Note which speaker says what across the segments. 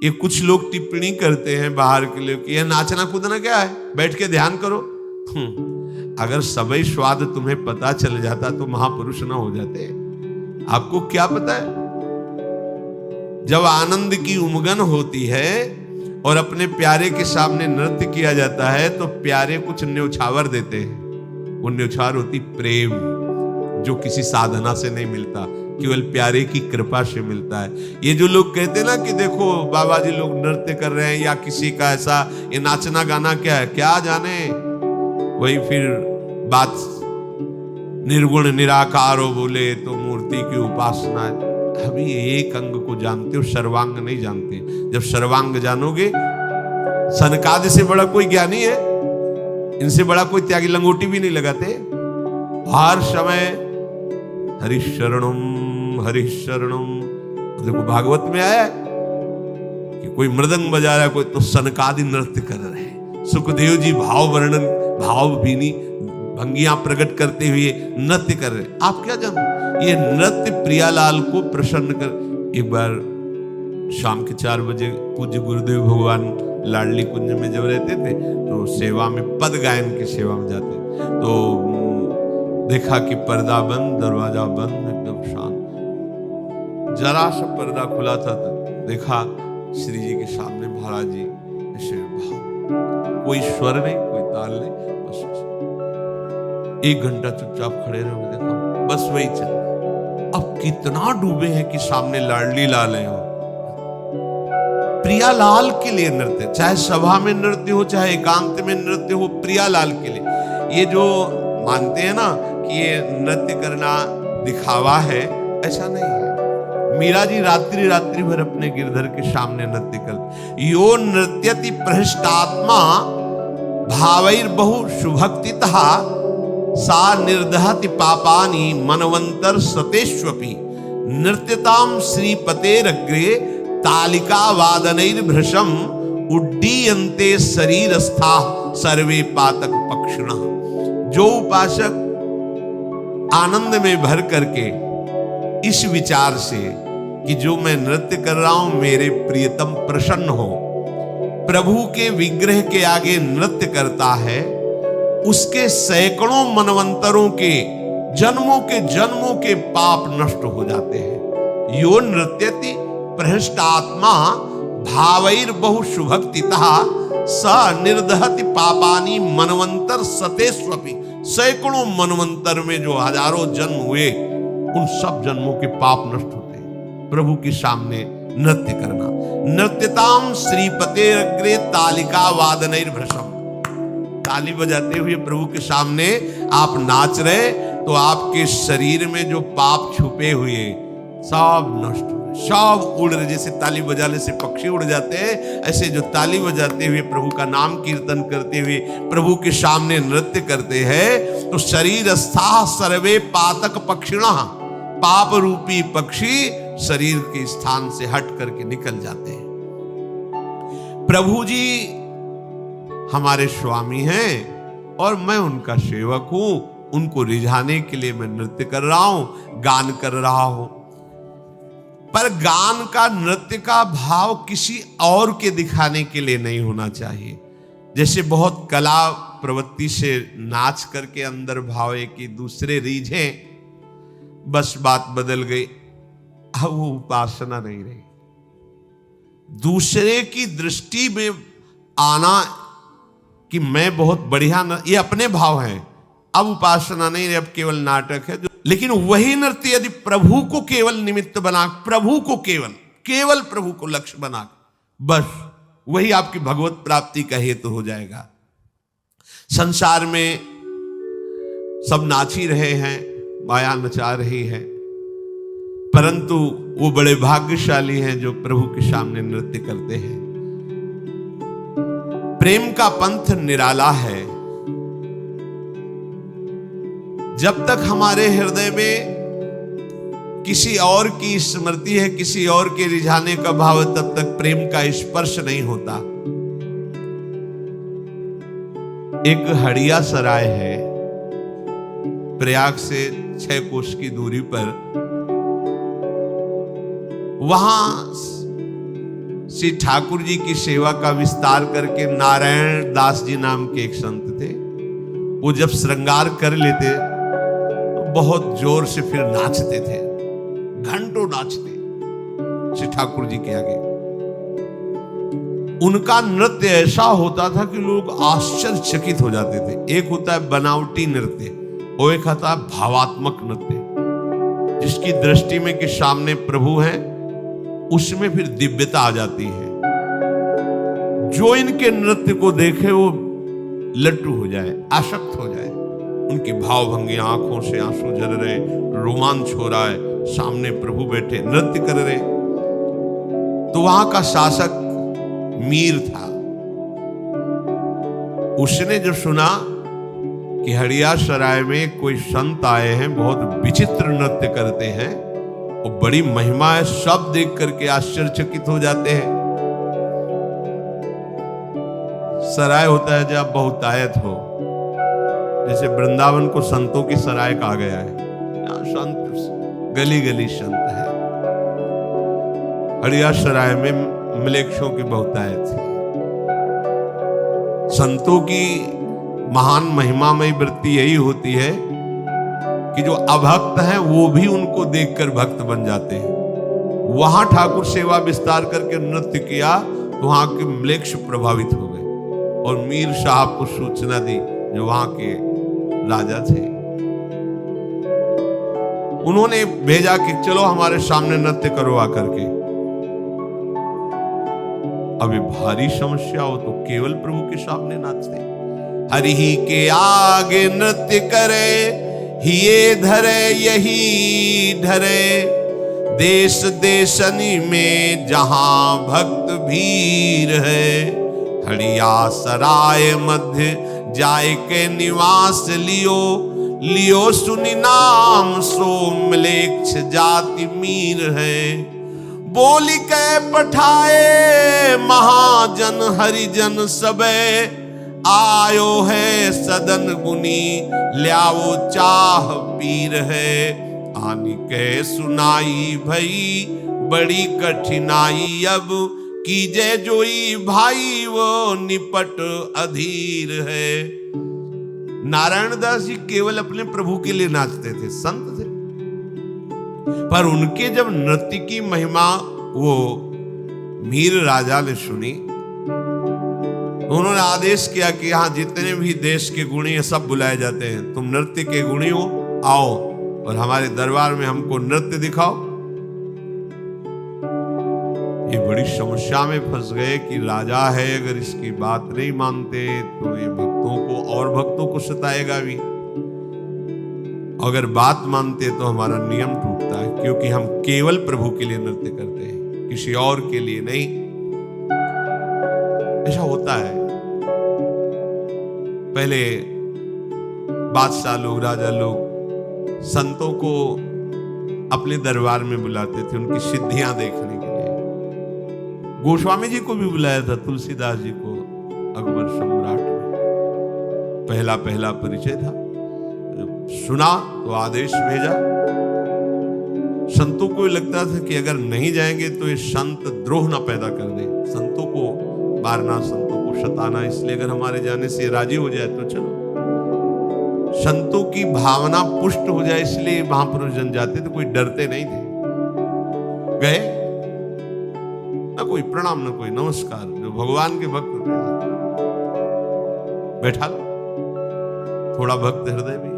Speaker 1: ये कुछ लोग टिप्पणी करते हैं बाहर के लिए कि यह नाचना कूदना क्या है, बैठ के ध्यान करो। अगर सबई स्वाद तुम्हें पता चल जाता तो महापुरुष ना हो जाते। आपको क्या पता है, जब आनंद की उमगन होती है और अपने प्यारे के सामने नृत्य किया जाता है तो प्यारे कुछ न्यौछावर देते हैं। वो न्यौछावर होती प्रेम, जो किसी साधना से नहीं मिलता, केवल प्यारे की कृपा से मिलता है। ये जो लोग कहते हैं ना कि देखो बाबा जी लोग नृत्य कर रहे हैं या किसी का ऐसा, ये नाचना गाना क्या है, क्या जाने। वही फिर बात निर्गुण निराकारो बोले तो मूर्ति की उपासना। अभी एक अंग को जानते हो, सर्वांग नहीं जानते। जब सर्वांग जानोगे, सनकादि से बड़ा कोई ज्ञानी है, इनसे बड़ा कोई त्यागी, लंगोटी भी नहीं लगाते। हर समय हरिशरणम हरिशरणम। देखो भागवत में आया कि कोई मृदंग बजा रहा है, कोई तो सनकादि नृत्य कर रहे हैं। सुखदेव जी भाव वर्णन, भाव भीनी भंगियां प्रकट करते हुए नृत्य कर रहे हैं। आप क्या जानते, ये नृत्य प्रियालाल को प्रसन्न कर। एक बार शाम के 4 बजे पूज्य गुरुदेव भगवान लाडली कुंज में जब रहते थे तो सेवा में, पद गायन की सेवा में जाते, तो देखा कि पर्दा बंद, दरवाजा बंद, एकदम शांत। जरा सा पर्दा खुला था तो देखा श्री जी के सामने महाराज जी ऐसे भाव, कोई स्वर नहीं, कोई ताल नहीं, बस 1 घंटा चुपचाप खड़े रहे। देखा बस वही चल रहा। अब कितना डूबे हैं कि सामने लाडली लाल है, प्रियालाल के लिए नृत्य, चाहे सभा में नृत्य हो, चाहे एकांत में नृत्य हो, प्रियालाल के लिए। ये जो मानते हैं ना कि ये नृत्य करना दिखावा है, ऐसा नहीं है। मीरा जी रात्रि रात्रि भर अपने गिरधर के सामने नृत्य करते। यो नृत्यति प्रहृष्टात्मा भावैर बहु सुभक्तितः सा निर्दहति पापानि मनवंतर सतेष्वपि। नृत्यताम श्रीपतेरग्रे तालिका वादनैर भृशम उड्डीयन्ते शरीरस्था सर्वे पातक पक्षिणः। जो उपासक आनंद में भर करके इस विचार से कि जो मैं नृत्य कर रहा हूं मेरे प्रियतम प्रसन्न हो, प्रभु के विग्रह के आगे नृत्य करता है, उसके सैकड़ों मनवंतरों के जन्मों के पाप नष्ट हो जाते हैं। यो नृत्यति प्रहृष्ट आत्मा भावैर बहु सुभक्तितः स निर्दहति पापानि मनवंतर सतेष्वपि। सैकड़ों मनवंतर में जो हजारों जन्म हुए, उन सब जन्मों के पाप नष्ट होते हैं प्रभु के सामने नृत्य करना। नृत्यताम श्रीपते अग्रे तालिका वादनैर भृशम। ताली बजाते हुए प्रभु के सामने आप नाच रहे तो आपके शरीर में जो पाप छुपे हुए सब नष्ट हो, सब उड़ रहे। जैसे ताली बजाने से पक्षी उड़ जाते हैं, ऐसे जो ताली बजाते हुए प्रभु का नाम कीर्तन करते हुए प्रभु के सामने नृत्य करते हैं तो शरीर स्था सर्वे पातक पक्षिणः। पाप रूपी पक्षी शरीर के स्थान से हट करके निकल जाते हैं। प्रभु जी हमारे स्वामी हैं और मैं उनका सेवक हूं। उनको रिझाने के लिए मैं नृत्य कर रहा हूं, गान कर रहा हूं। पर गान का, नृत्य का भाव किसी और के दिखाने के लिए नहीं होना चाहिए। जैसे बहुत कला प्रवृत्ति से नाच करके अंदर भाव है कि दूसरे रीझे, बस बात बदल गई, अब वो उपासना नहीं रही। दूसरे की दृष्टि में आना कि मैं बहुत बढ़िया, ये अपने भाव हैं। अब उपासना नहीं रही, अब केवल नाटक है। लेकिन वही नृत्य यदि प्रभु को केवल निमित्त बना, प्रभु को केवल प्रभु को लक्ष्य बना, बस वही आपकी भगवत प्राप्ति का हेतु हो जाएगा। संसार में सब नाच ही रहे हैं, माया नचा रही है, परंतु वो बड़े भाग्यशाली हैं जो प्रभु के सामने नृत्य करते हैं। प्रेम का पंथ निराला है। जब तक हमारे हृदय में किसी और की स्मृति है, किसी और के रिझाने का भाव, तब तक प्रेम का स्पर्श नहीं होता। एक हड़िया सराय है, प्रयाग से 6 कोस की दूरी पर। वहां श्री ठाकुर जी की सेवा का विस्तार करके नारायण दास जी नाम के एक संत थे। वो जब श्रृंगार कर लेते तो बहुत जोर से फिर नाचते थे, घंटों नाचते श्री ठाकुर जी के आगे। उनका नृत्य ऐसा होता था कि लोग आश्चर्यचकित हो जाते थे। एक होता है बनावटी नृत्य, और एक होता है भावात्मक नृत्य, जिसकी दृष्टि में कि सामने प्रभु हैं, उसमें फिर दिव्यता आ जाती है। जो इनके नृत्य को देखे वो लट्टू हो जाए, आसक्त हो जाए। उनकी भावभंगी, आंखों से आंसू झर रहे, रोमांच हो रहा है, सामने प्रभु बैठे नृत्य कर रहे। तो वहां का शासक मीर था। उसने जब सुना कि हड़िया सराय में कोई संत आए हैं, बहुत विचित्र नृत्य करते हैं, वो बड़ी महिमा है, सब देख करके आश्चर्यचकित हो जाते हैं। सराय होता है जब बहुतायत हो, जैसे वृंदावन को संतों की सराय कहा गया है। यहाँ संत गली गली संत है। हड़िया सराय में मलेच्छों की बहुतायत थी। संतों की महान महिमामयी वृत्ति यही होती है कि जो अभक्त हैं वो भी उनको देखकर भक्त बन जाते हैं। वहां ठाकुर सेवा विस्तार करके नृत्य किया तो वहां के म्लेच्छ प्रभावित हो गए और मीर साहब को सूचना दी, जो वहां के राजा थे। उन्होंने भेजा कि चलो हमारे सामने नृत्य करो आकर के। अभी भारी समस्या हो तो केवल प्रभु के सामने नाचते। हरि ही के आगे नृत्य करे, हिये धरे यही धरे, देश देशनी में जहां भक्त भीर है। हड़िया सराय मध्य जाय के निवास लियो, लियो सुनि नाम सो म्लेच्छ जाति मीर है। बोली के पठाए महाजन हरिजन सबे, आयो है सदन गुनी ल्याओ चाह पीर है। आनी के सुनाई भई बड़ी कठिनाई, अब कीजे जोई भाई वो निपट अधीर है। नारायण दास जी केवल अपने प्रभु के लिए नाचते थे, संत थे, पर उनके जब नृत्य की महिमा वो मीर राजा ने सुनी, उन्होंने आदेश किया कि यहां जितने भी देश के गुणी हैं सब बुलाए जाते हैं। तुम नृत्य के गुणी हो, आओ और हमारे दरबार में हमको नृत्य दिखाओ। ये बड़ी समस्या में फंस गए कि राजा है, अगर इसकी बात नहीं मानते तो ये भक्तों को और भक्तों को सताएगा भी। अगर बात मानते तो हमारा नियम टूटता है, क्योंकि हम केवल प्रभु के लिए नृत्य करते हैं, किसी और के लिए नहीं। ऐसा होता है। पहले बादशाह लोग, राजा लोग संतों को अपने दरबार में बुलाते थे उनकी सिद्धियां देखने के लिए। गोस्वामी जी को भी बुलाया था, तुलसीदास जी को अकबर सम्राट में पहला पहला परिचय था। सुना तो आदेश भेजा। संतों को लगता था कि अगर नहीं जाएंगे तो ये संत द्रोह ना पैदा कर दे, संतों को मारना, संतों को सताना, इसलिए अगर हमारे जाने से राजी हो जाए तो चलो। संतों की भावना पुष्ट हो जाए, इसलिए महापुरुष जन जाते, तो कोई डरते नहीं थे। गए ना कोई प्रणाम, ना कोई नमस्कार, जो भगवान के भक्त बैठा लो, थोड़ा भक्त हृदय भी।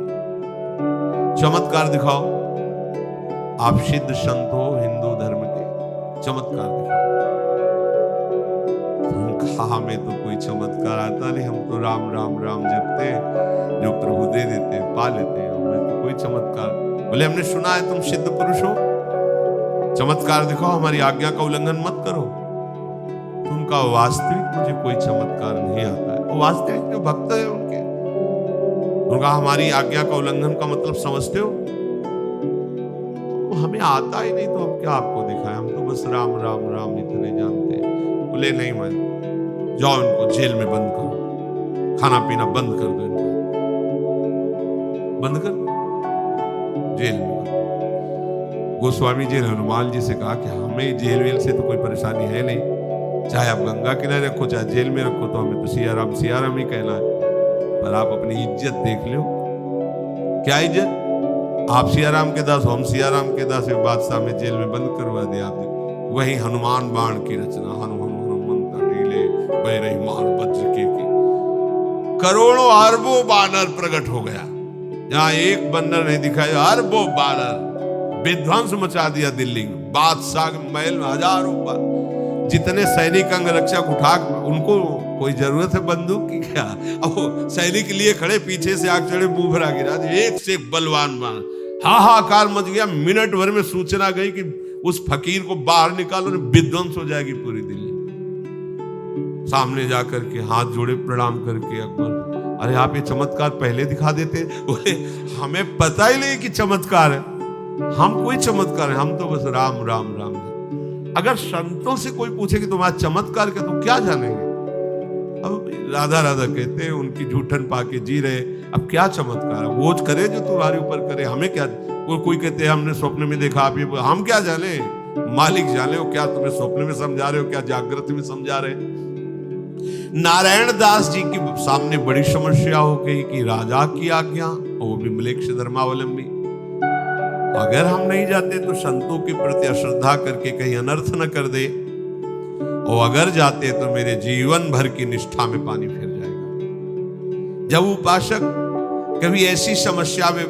Speaker 1: चमत्कार दिखाओ, आप सिद्ध संत हो हिंदू धर्म के, चमत्कार दिखाओ। हमें तो कोई चमत्कार आता नहीं, हम तो राम राम राम जपते हैं, जो प्रभु दे देते हैं पा लेते हैं, हमें तो कोई चमत्कार। बोले हमने सुना है तुम सिद्ध पुरुष हो, चमत्कार दिखाओ, हमारी आज्ञा का उल्लंघन मत करो। तो उनका वास्तविक मुझे कोई चमत्कार नहीं आता है। वो वास्तविक जो भक्त है उनके, उनका हमारी आज्ञा का उल्लंघन का मतलब समझते हो? तो हमें आता ही नहीं तो हम क्या आपको दिखाएं, हम तो बस राम राम राम इतने जानते हैं। बोले नहीं, मैं जाओ इनको जेल में बंद करो, खाना पीना बंद कर दो, इनको बंद कर दो, जेल में। गोस्वामी जी ने हनुमान जी से कहा कि हमें जेल वेल से तो कोई परेशानी है नहीं, चाहे आप गंगा किनारे रखो, चाहे जेल में रखो, तो हमें तो सियाराम ही कहना है। पर आप अपनी इज्जत देख लो। क्या इज्जत? आप सियाराम के दास, हम सियाराम के दास, बादशाह में जेल में बंद करवा दिया आपने। वही हनुमान बाण की रचना, हनुमंत टीले बह रही मार वज्र के करोड़ों अरबों बानर प्रकट हो गया। जहां एक बंदर नहीं दिखाया, अरबों बानर विध्वंस मचा दिया दिल्ली में। बादशाह के महल में हजारों जितने सैनिक अंगरक्षक उठा, उनको कोई जरूरत है बंदूक की क्या? अब सैनिक लिए खड़े, पीछे से आग चढ़े, मुंह भरा गिरा, एक से एक बलवान बाण। हाहाकार मच गया। मिनट भर में सूचना गई कि उस फकीर को बाहर निकालो, विध्वंस हो जाएगी पूरी दिल्ली। सामने जाकर के हाथ जोड़े प्रणाम करके अकबर, अरे आप ये चमत्कार पहले दिखा देते। बोले हमें पता ही नहीं कि चमत्कार है, हम कोई चमत्कार है, हम तो बस राम राम राम। अगर संतों से कोई पूछे कि तुम्हारा चमत्कार क्या, तुम क्या जानेंगे? अब राधा राधा कहते हैं, उनकी जूठन पाके जी रहे। अब क्या चमत्कार है? वो करे जो तुम्हारे ऊपर करे, हमें क्या? कोई कहते हैं हमने स्वप्न में देखा, आप ये, हम क्या जाने? मालिक जाने। हो क्या तुम्हें स्वप्न में समझा रहे हो, क्या जागृत में समझा रहे? नारायण दास जी के सामने बड़ी समस्या हो गई कि राजा की आज्ञा, और वो भी म्लेच्छ धर्मावलंबी। अगर हम नहीं जाते तो संतों के प्रति अश्रद्धा करके कहीं अनर्थ न कर दे, और अगर जाते तो मेरे जीवन भर की निष्ठा में पानी फिर जाएगा। जब उपासक कभी ऐसी समस्या में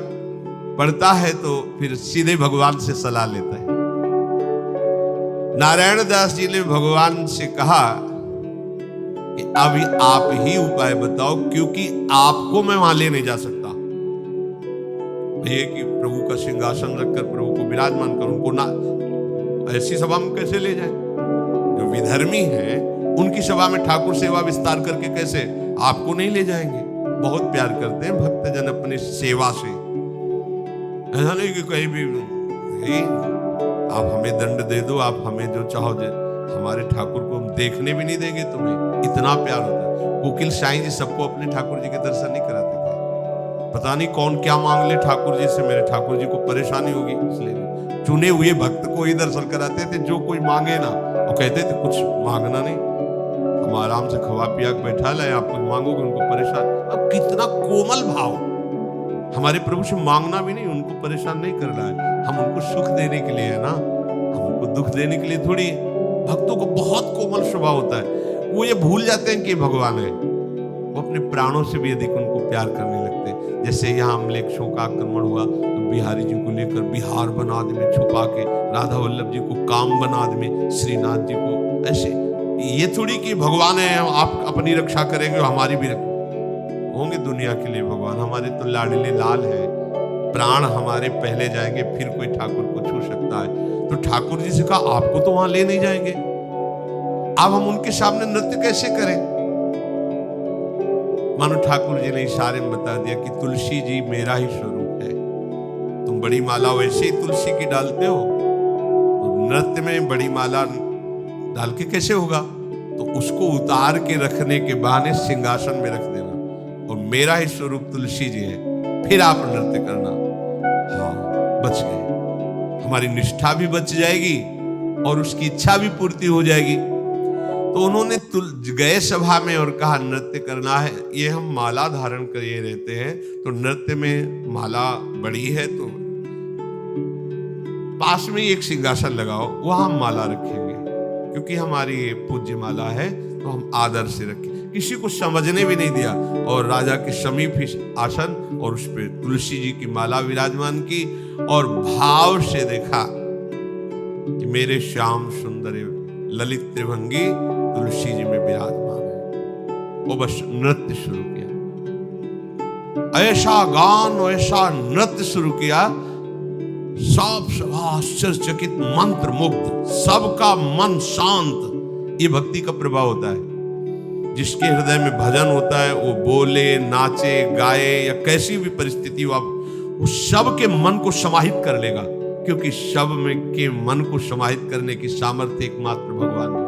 Speaker 1: पड़ता है तो फिर सीधे भगवान से सलाह लेता है। नारायण दास जी ने भगवान से कहा कि अभी आप ही उपाय बताओ, क्योंकि आपको मैं वहां ले नहीं जा सकता। ये कि प्रभु का सिंहासन रखकर प्रभु को विराजमान कर, उनको ना ऐसी सभा में कैसे ले जाए? जो विधर्मी है उनकी सभा में ठाकुर सेवा विस्तार करके कैसे आपको नहीं ले जाएंगे? बहुत प्यार करते हैं भक्तजन अपनी सेवा से। ऐसा नहीं कि कहीं भी आप हमें दंड दे दो, आप हमें जो चाहो दे, हमारे ठाकुर को हम देखने भी नहीं देंगे तुम्हें। इतना प्यार होता है। कोकिल साईं जी सबको अपने ठाकुर जी के दर्शन नहीं कराते थे। पता नहीं कौन क्या मांग ले ठाकुर जी से, मेरे ठाकुर जी को परेशानी होगी, इसलिए चुने हुए भक्त को ही दर्शन कराते थे, जो कोई मांगे ना। और कहते थे कुछ मांगना नहीं, हम आराम से खवा पिया बैठा लाए, आप कुछ मांगोगे उनको परेशान। अब कितना कोमल भाव! हमारे प्रभु से मांगना भी नहीं, उनको परेशान नहीं करना है, हम उनको सुख देने के लिए है ना, हम उनको दुख देने के लिए थोड़ी। भक्तों को बहुत कोमल स्वभाव होता है, वो ये भूल जाते हैं कि भगवान है। वो अपने प्राणों से भी अधिक उनको प्यार करने लगते हैं। जैसे यहाँ म्लेच्छों का आक्रमण हुआ तो बिहारी जी को लेकर बिहार बना दे में छुपा के, राधा वल्लभ जी को काम बना दे में, श्रीनाथ जी को ऐसे। ये थोड़ी कि भगवान है, आप अपनी रक्षा करेंगे, हमारी भी होंगे दुनिया के लिए भगवान। हमारे तो लाडले लाल है, प्राण हमारे पहले जाएंगे, फिर कोई ठाकुर को छू सकता है। तो ठाकुर जी से कहा आपको तो वहां ले नहीं जाएंगे, अब हम उनके सामने नृत्य कैसे करें? मानो ठाकुर जी ने इशारे में बता दिया कि तुलसी जी मेरा ही स्वरूप है। तुम बड़ी माला वैसे ही तुलसी की डालते हो, तो नृत्य में बड़ी माला डाल के कैसे होगा? तो उसको उतार के रखने के बहाने सिंहासन में रख देना, और मेरा ही स्वरूप तुलसी जी है, फिर आप नृत्य करना। हाँ, बच गए, हमारी निष्ठा भी बच जाएगी और उसकी इच्छा भी पूर्ति हो जाएगी। तो उन्होंने गए सभा में और कहा नृत्य करना है। ये हम माला धारण किए रहते हैं, तो नृत्य में माला बड़ी है तो पास में एक सिंहासन लगाओ, वहां हम माला रखेंगे, क्योंकि हमारी पूज्य माला है, तो हम आदर से रखें। किसी को समझने भी नहीं दिया, और राजा के समीप ही आसन, और उस पर तुलसी जी की माला विराजमान की, और भाव से देखा कि मेरे श्याम सुंदर ललित त्रिभंगी तुलसी जी में विराजमान है। वो बस नृत्य शुरू किया, ऐसा गान और ऐसा नृत्य शुरू किया, सब सभा आश्चर्यचकित, मंत्र मुग्ध, सबका मन शांत। ये भक्ति का प्रभाव होता है। जिसके हृदय में भजन होता है वो बोले, नाचे, गाए, या कैसी भी परिस्थिति हो, वो सबके मन को समाहित कर लेगा, क्योंकि सब में के मन को समाहित करने की सामर्थ्य एकमात्र भगवान है।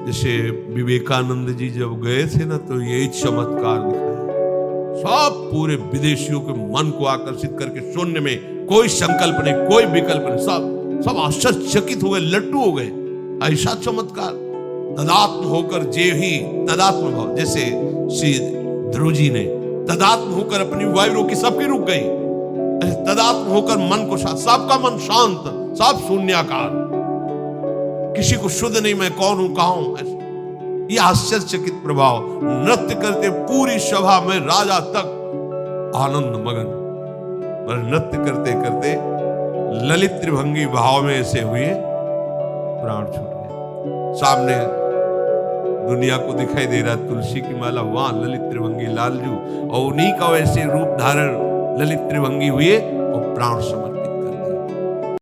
Speaker 1: जैसे विवेकानंद जी जब गए थे ना, तो यही चमत्कार दिखाया। सब पूरे विदेशियों के मन को आकर्षित करके, शून्य में कोई संकल्प नहीं, कोई विकल्प नहीं, सब आश्चर्यचकित हो गए, लट्टू हो गए। ऐसा चमत्कार, तदात्म होकर जे ही तदात्म भाव, जैसे श्री ध्रुव जी ने तदात्म होकर अपनी वायु रोकी, सबकी रुक गई। तदात्म होकर मन को शांत, सबका मन शांत, सब शून्याकार, किसी को शुद्ध नहीं, मैं कौन हूं कहां हूं। यह आश्चर्यचकित प्रभाव, नृत्य करते पूरी सभा में राजा तक आनंद मगन, पर नृत्य करते करते ललित त्रिभंगी भाव में ऐसे हुए प्राण छूट गए। सामने दुनिया को दिखाई दे रहा तुलसी की माला, वहां ललित त्रिभंगी लालजू, और उन्हीं का वैसे रूप धारण ललित त्रिभंगी हुए और प्राण समझ